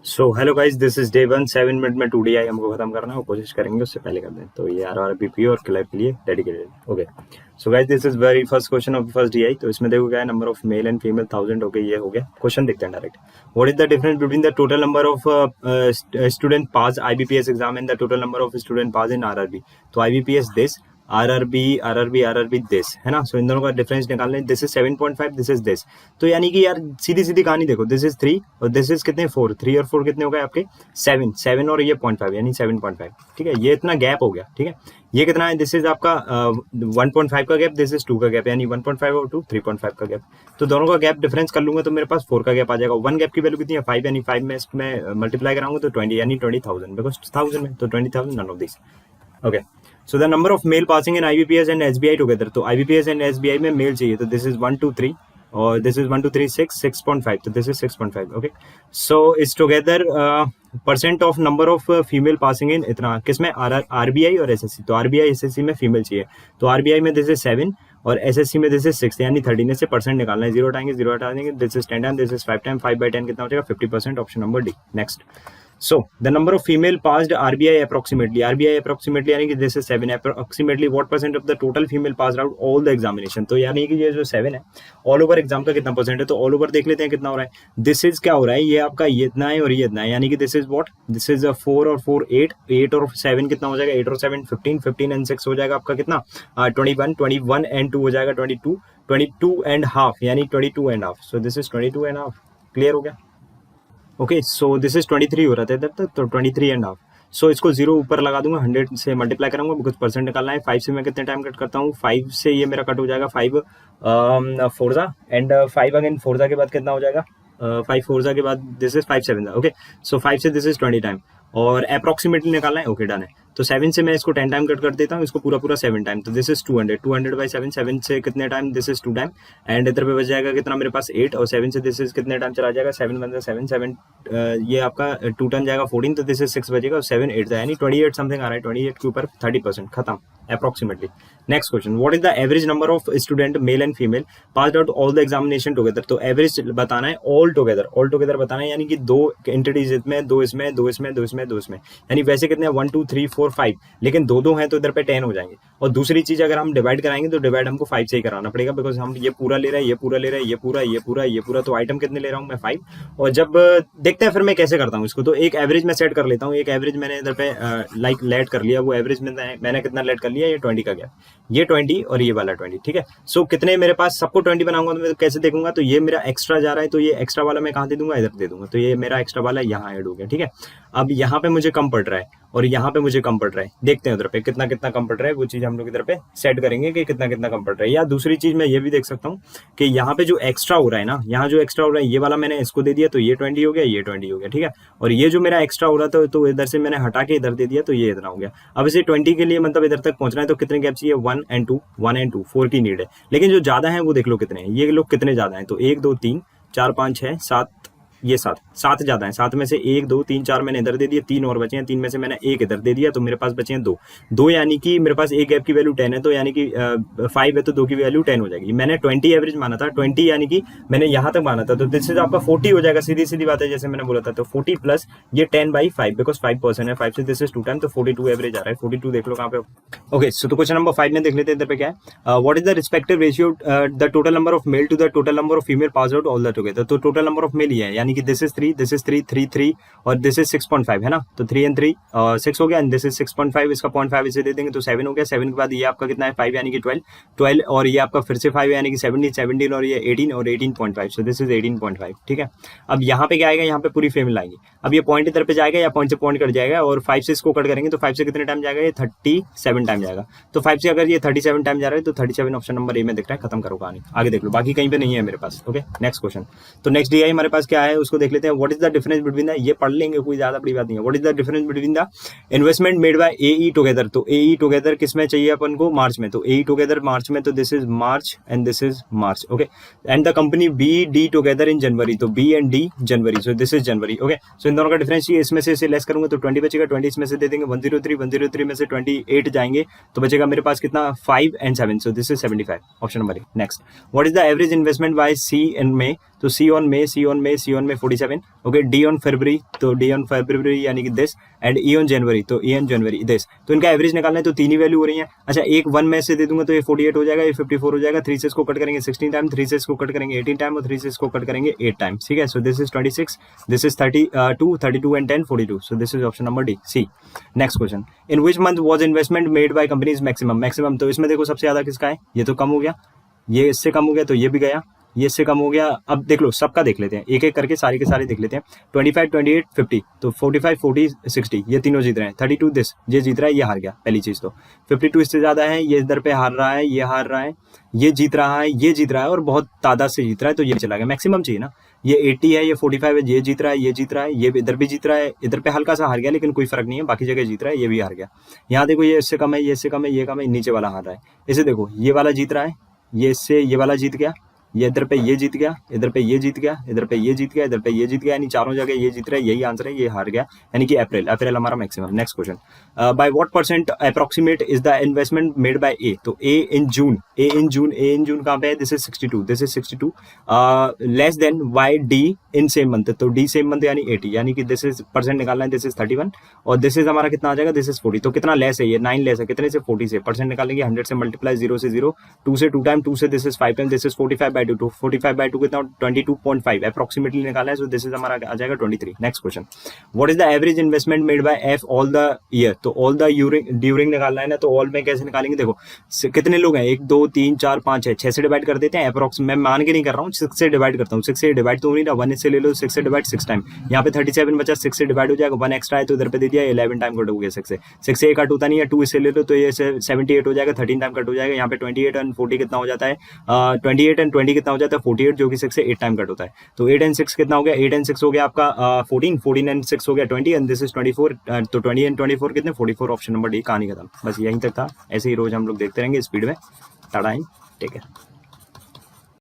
So hello guys, this is day 1। 7 minute में 2DI हमको खत्म करना है और कोशिश करेंगे उससे पहले कर दें। तो ये RRBP और क्लैप के लिए dedicated. Okay, so guys this is very first question of first DI। तो इसमें देखो क्या है, number of male and female 1000। Okay, ये हो गया। क्वेश्चन देखते हैं direct. What is the difference between the total number of student pass IBPS exam and the total number of student pass in RRB? तो IBPS दिस, RRB दिस है ना। सो इन दोनों का डिफरेंस निकालना है। This is 7.5, this is this. तो यानी कि यार सीधी सीधी कहानी देखो, दिस इज 3 और दिस इज कितने 4। 3 और 4 कितने हो गए आपके 7। 7 और ये 0.5 यानी 7.5। ठीक है, ये इतना गैप हो गया। ठीक है, ये कितना है, दिस इज आपका 1.5 का गैप, दिस इज 2 का गैप, यानी 1.5 और 2 3.5 का गैप। तो दोनों का गैप डिफरेंस कर लूंगा तो मेरे पास 4 का गैप आ जाएगा। वन गैप की वैल्यू कितनी है 5, यानी 5 में इसमें मल्टीप्लाई कराऊंगा तो 20 यानी 20,000, बिकॉज 1000 में तो 20,000 none of this. Okay, so the number of male passing in IBPS and SBI together. तो IBPS एंड SBI में मेल चाहिए, तो दिस इज 1 2 3 और दिस इज 1 2 3 6 6.5, तो this is 6.5। Okay, so is together percent of number of female passing in इतना किसमें RBI और SSC। तो RBI SSC में फीमेल चाहिए, तो RBI में दिस इज 7 और SSC में दिस इज 6, यानी 13 से परसेंट निकालना है। 0 हटाएंगे, 0 हटा देंगे, this is 10 time, this is 5 time, 5/10 कितना हो जाएगा 50%। Option number D. Next, so the number of female passed RBI approximately यानी कि this is 7 approximately what percent of the total female passed out all the examination। तो यानी कि ये जो 7 है ऑल ओवर एग्जाम का कितना परसेंट है, तो ऑल ओवर देख लेते हैं कितना हो रहा है। दिस इज क्या हो रहा है, ये आपका ये इतना है और ये इतना है, यानी कि this is what, this is 4 और 4 8 8 और 7 कितना हो जाएगा 8 और 7 15 15 एंड 6 हो जाएगा आपका कितना 21 21 एंड 2 हो जाएगा 22 22 एंड हाफ, यानी 22 and half. So this is 22 and half. Clear हो गया। ओके, सो दिस इज 23 हो रहा था इधर तक, तो 23 एंड हाफ। सो इसको 0 ऊपर लगा दूंगा, 100 से मल्टीप्लाई करूंगा बिकॉज परसेंट निकालना है। 5 से मैं कितने टाइम कट करता हूँ, 5 से ये मेरा कट हो जाएगा 5 फोर्जा एंड 5 अगेन फोर्जा के बाद कितना हो जाएगा 5 फोर्जा के बाद दिस इज 5 7। ओके, सो 5 से दिस इज 20 टाइम और अप्रोक्सीमेटली निकालना है। ओके, डन है। तो 7 से मैं इसको 10 टाइम कट कर देता हूँ, इसको पूरा पूरा 7 टाइम, तो दिस इज 200 200 बाई 7। 7 से कितने time, this is 2 time and इधर पे बच जाएगा कितना मेरे पास 8 और 7 से दिस इज कितने टाइम चला जाएगा 7 बन 7 7 ये आपका 2 टाइम जाएगा 14, तो दिस इज 6 बजेगा और 7 8 यानी 28 समथिंग आ रहा है। 28 के ऊपर 30% खत्म approximately. Next question, what is the average number of student male and female passed out all the examination together. तो एवरेज बताना है ऑल टुगेदर बताना है, यानी कि 2 एंटिटीज इसमें, 2 इसमें, 2 इसमें, 2 इसमें, 2 इसमें, यानी वैसे कितने 1 2 3 4 5, लेकिन 2 हैं तो इधर पे 10 हो जाएंगे। और दूसरी चीज अगर हम डिवाइड कराएंगे तो डिवाइड हमको 5 से ही कराना पड़ेगा, बिकॉज हम ये पूरा ले रहे हैं, ये पूरा ले रहे हैं, ये पूरा ये पूरा ये पूरा, तो आइटम कितने ले रहा हूँ मैं 5। और जब देखते हैं फिर मैं कैसे करता हूँ इसको, तो एक एवरेज में सेट कर लेता हूँ। एक एवरेज मैंने इधर पे लाइक लेट कर लिया, वो एवरेज में मैंने कितना लेट कर लिया, ये 20 का गया, ये 20 और ये वाला 20। ठीक है, सो कितने मेरे पास, सबको 20 बनाऊंगा तो मैं कैसे देखूंगा, तो ये मेरा एक्स्ट्रा जा रहा है, तो ये एक्स्ट्रा वाला मैं कहाँ दे दूंगा, इधर दे दूंगा, तो ये मेरा एक्स्ट्रा वाला यहाँ ऐड हो गया। ठीक है, अब यहाँ पे मुझे कम पड़ रहा है और यहाँ पे मुझे कम पड़ रहा है, देखते हैं उधर पे कितना कितना कम पड़ रहा है, वो चीज हम लोग इधर पे सेट करेंगे कि कितना कितना कम पड़ रहा है। या दूसरी चीज मैं ये भी देख सकता हूँ कि यहाँ पे जो एक्स्ट्रा हो रहा है ना, यहाँ जो एक्स्ट्रा हो रहा है ये वाला मैंने इसको दे दिया तो ये 20 हो गया, ये 20 हो गया। ठीक है, और ये जो मेरा एक्स्ट्रा हो रहा था तो इधर से मैंने हटा के इधर दे दिया तो ये इतना हो गया। अब इसे 20 के लिए मतलब इधर तक पहुंचना है तो कितने गैप चाहिए, 1 and 2 1 and 2 4 की नीड है। लेकिन जो ज्यादा है वो देख लो कितने हैं, ये लोग कितने ज्यादा है, तो 1 2 3 4 5 6 7, ये 7 ज्यादा है। 7 में से 1 2 3 4 मैंने इधर दे दिए, 3 और बचे हैं, 3 में से मैंने 1 इधर दे दिया, तो मेरे पास बचे हैं 2 यानी कि मेरे पास एक गैप की वैल्यू 10 है, तो यानी कि 5 है तो 2 की वैल्यू 10 हो जाएगी। मैंने 20 एवरेज माना था, 20 यानी कि मैंने यहाँ तक माना था, तो दिस इज आपका 40 हो जाएगा। सीधी सीधी बात है, जैसे मैंने बोला था, तो 40 प्लस ये 10/5 बिकॉज 5% है, 5 से दिस इज 2 टाइम, तो 42 एवरेज आ रहा है। 42 देख लो कहाँ पे। ओके, सो तो क्वेश्चन नंबर 5 में देख लेते हैं इधर पे क्या है, what is the respective ratio the total number of male to the total number of female pass out all the together. तो टोटल नंबर ऑफ मेल ये है, यानी कि दिस इज 3 दिस इज 3 3 3 और दिस इज 6.5 है ना, तो 3 and 3 6 हो गया एंड दिस इज 6.5, इसका 0.5 इसे दे देंगे तो 7 हो गया। 7 के बाद ये आपका कितना है 5 यानी कि 12 और ये आपका फिर से 5 यानी कि 17 और ये 18 और 18.5, सो दिस इज 18.5। ठीक है, अब यहाँ पे क्या आएगा, यहाँ पे पूरी फीमेल आएगी। अब ये पॉइंट इधर पे जाएगा या पॉइंट से पॉइंट कट जाएगा और 5 से इसको कट करेंगे तो 5 से कितने टाइम जाएगा, ये 37 टाइम जाएगा। तो 5 से अगर ये 37 टाइम जा रहा है तो 37 ऑप्शन नंबर ए में दिख रहा है। खत्म करो कहानी, आगे देख लो, बाकी कहीं पे नहीं है मेरे पास। ओके, नेक्स्ट क्वेश्चन, तो नेक्स्ट DI हमारे पास क्या है उसको देख लेते हैं। What is the difference between the, ये पढ़ लेंगे, कोई ज्यादा बड़ी बात नहीं है। What is the difference between the investment made bye AE together. तो AE टुगेदर किसमें चाहिए अपन को, मार्च में, तो AE टुगेदर मार्च में, तो this is March and this is March. Okay, and the company BD together in January, तो B and D January, so this is January. Okay, so इन दोनों का डिफरेंस चाहिए, इसमें से इसे लेस करूंगा तो 20 बचेगा, 20 इसमें से दे देंगे 103 में से 28 जाएंगे तो बचेगा मेरे पास कितना 5 and 7, so this is 75 option number A. Next, what is the average investment by C in May, तो C on May में 47, ओके, डी ऑन फरवरी, तो डी ऑन फरवरी यानी कि this, and E on January, तो ई ऑन जनवरी दिस। तो इनका average निकालना है, तो तीन ही वैल्यू हो रही है। अच्छा, एक 1 में से दे दूंगा तो ये 48 हो जाएगा, ये 54 हो जाएगा। 3 से इसको कट करेंगे 16 टाइम, 3 से इसको कट करेंगे 18 टाइम, और 3 से इसको कट करेंगे 8 टाइम, ठीक है। So this is 26, this is 32 and 10 42, so this is option number D, C. Next question, in which month was investment made by companies maximum, maximum तो इसमें देखो सबसे ज्यादा किसका है, ये तो कम हो गया, ये इससे कम हो गया, तो ये भी गया, ये इससे कम हो गया। अब देख लो, सबका देख लेते हैं, एक एक करके सारे के सारे देख लेते हैं। 25 28 50, तो 45 40 60, ये तीनों जीत रहे हैं। 32 दिस, ये जीत रहा है, ये हार गया पहली चीज। तो 52 इससे ज्यादा है, ये इधर पे हार रहा है, ये हार रहा है, ये जीत रहा है, ये जीत रहा है, और बहुत तादाद से जीत रहा है, तो ये चला गया। मैक्सिमम चाहिए ना, ये 80 है, ये 45 है, ये जीत रहा है, ये जीत रहा है, ये इधर भी जीत रहा है, इधर पे हल्का सा हार गया, लेकिन कोई फर्क नहीं है, बाकी जगह जीत रहा है, ये भी हार गया। यहाँ देखो, ये इससे कम है, ये इससे कम है, ये कम है, नीचे वाला हार रहा है। इसे देखो, ये वाला जीत रहा है, ये इससे ये वाला जीत गया, ये इधर पे ये जीत गया, इधर पे ये जीत गया, इधर पे ये जीत गया, इधर पे ये जीत गया, यानी चारों जगह ये जीत रहा है, यही आंसर है, ये हार गया, यानी कि अप्रैल, अप्रैल हमारा maximum. Next question, by what percent approximate is the investment made by A, तो ए इन जून, ए इन जून, ए इन जून कहाँ पे है, this is 62, this is 62, less than Y D in same month, तो डी सेम मंथ यानी 80, यानी कि दिस इज परसेंट निकालना है, दिस इज 31, और दिस इज हमारा कितना आ जाएगा, दिस इज 40, तो कितना लेस है, ये 9 लेस है, कितने से, 40 से। परसेंट निकालेंगे 100 से मल्टीप्लाई, 0 से 0, 2 से 2 टाइम, 2 से this is 5 time, this is 45/2, 45/2 कितना, 22.5 अप्रोक्सीमेटली निकाला है, सो दिस इज हमारा आ जाएगा 23। Next question, what is the average investment made bye F all the year, तो ऑल द ड्यूरिंग निकालना है ना, तो ऑल में कैसे निकालेंगे, देखो कितने लोग हैं, 1 2 3 4 5 6 से डिवाइड कर देते हैं अप्रोक्स, मैं मान के नहीं कर रहा हूँ, 6 से डिवाइड करता हूँ, 6 से डिवाइड तो हो नहीं रहा, 1 से ले लो, 6 से डिवाइड 6 टाइम, यहाँ पे 37 बचा, 6 से डिवाइड हो जाएगा, 1 एक्स्ट्रा है तो इधर पे दे दिया, 11 टाइम कट हो गया 6 से 1 कट होता नहीं है, 2 इससे ले लो तो ये 78 हो जाएगा, 13 टाइम कट हो जाएगा, यहाँ पे 28 एंड 40 कितना हो जाता है, 28 एंड 20 कितना हो जाता है, 48, जो कि 6 से 8 टाइम कट होता है, तो 8 एंड 6 कितना हो गया, 8 एंड 6 हो गया आपका 14 एंड 6 हो गया 20, एंड दिस इज 24, तो 20 एंड 24 कितने, 44, ऑप्शन नंबर डी, कहानी खत्म, बस यहीं तक था। ऐसे ही रोज हम लोग देखते रहेंगे स्पीड में। Tata, take care.